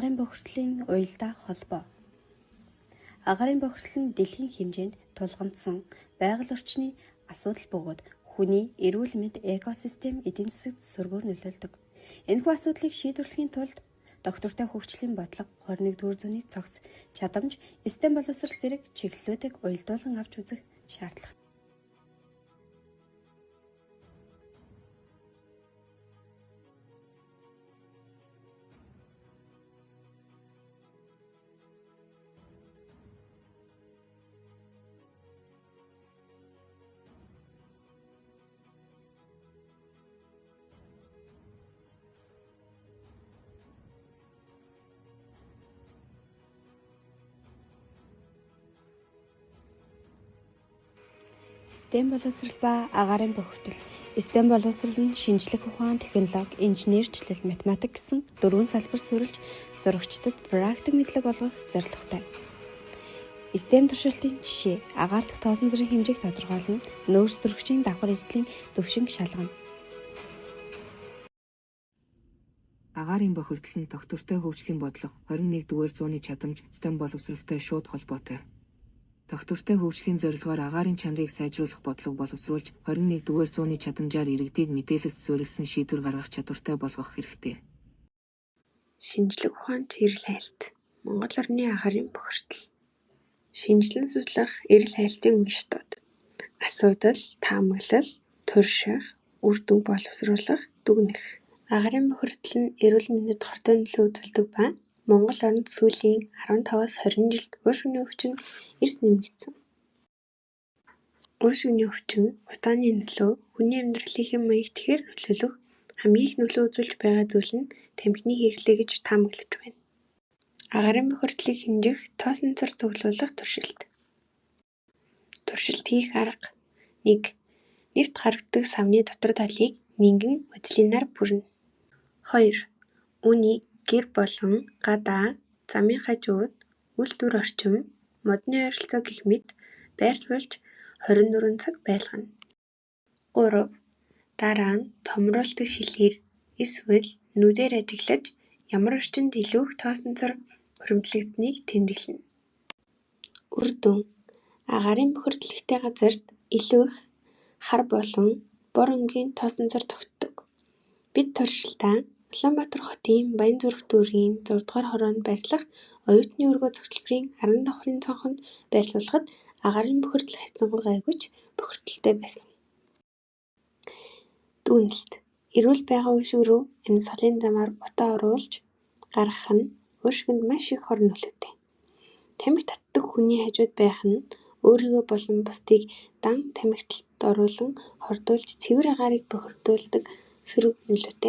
Агарын бохирдлын уялдаа холбоо. Агарын бохирдол нь дэлхийн хэмжээнд тулгамдсан байгаль орчны асуудал бөгөөд хүний эрүүл мэнд, экосистем, эдийн засагт сөргөөр нөлөөлдөг. Энэхүү асуудлыг шийдвэрлэхийн тулд доктортой хөгжлийн бодлого, 21-р зууны цогц, чадамж, STEM боловсрол зэрэг чиглэлүүдийг уялдуулан авч үзэх шаардлагатай. STEM боловсрол ба агарын бохирдол. STEM боловсрол нь шинжлэх ухаан, технологи, инженерчлэл, математик гэсэн 4 салбар суурилж сурагчдад практик мэдлэг олгох зорилготой. STEM туршилтын жишээ: агаар дахь тоосон зэрэг хэмжээг тодорхойлно, нөөц төрөгчийн давхар эзлийн төвшинг шалгана. Агарын бохирдол нь доктортой хөгжлийн бодлого, 21-р зууны чадамж, STEM боловсролтой шууд холбоотой. Доктортой хөгжлийн зорилгоор агарын чанарыг сайжруулах бодлого боловсруулж, 21-р зууны чадамжаар иргэдийг мэдээлэлд суурилсан шийдвэр гаргах чадвартай болгох хэрэгтэй. Шинжлэх ухаан эрэл хайлт. Монгол орны агарын бохирдол. Шинжлэн судлах эрэл хайлтын уншдууд. Асуудал, таамаглал, турших, үр дүн боловсруулах, дүгнэх. Агарын бохирдол нь эрүүл мэндэд хортой нөлөө үзүүлдэг ба Монгол оронд сүүлийн 15-аас 20 жилд уушиг үний өвчин эрс нэмэгдсэн. Уушиг үний өвчин, удааны нөлөө, хүний амьдралын хэм маяг тэхээр нөлөөлөх хамгийн их нөлөө үзүүлж байгаа зүйл нь тамхины хэрэглээ гэж таамаглаж байна. Агарын бохирдлыг хэмжих, тоосонцор цуглуулах туршилт. Туршилт хийх арга. 1. Нэвт харагддаг савны дотор талыг нингэн моделинаар бүрнэ. 2. Үүнийг гэр болон гадаа, замын хажууд, үйлдвэр орчим, модны ойролцоо гэх мэт байрлуулж 24 цаг байлгана. 3. Дараа нь томруулдаг шилээр эсвэл нүдээр ажиглаж ямар орчинд илүү их тоосонцор хуримтлагдсныг тэмдэглэнэ. Үр дүн. Агарын бохирдлогтой газарт илүү их хар болон бор өнгийн тоосонцор тогтдог. Бид туршилтаа Улаанбаатар хотын Баянзүрх дүүргийн 6 дугаар хороонд байрлах оюутны өргөө цогцлборын 10 давхрын цонхонд байрлуулахад агарын бохирдол хайцангуй гайваж бохирдолтой байсан. Дүгнэлт. Эрүүл байгаа уушиг рүү амьсгалын замаар утаа оруулж гаргах нь уушигнд маш их хор нөлөөтэй. Тамхи татдаг хүний хажууд байх нь өөрийгөө болон бусдыг дан тамхиталд оруулан хордуулж цэвэр агарыг бохирдуулдаг сөрөг нөлөөтэй.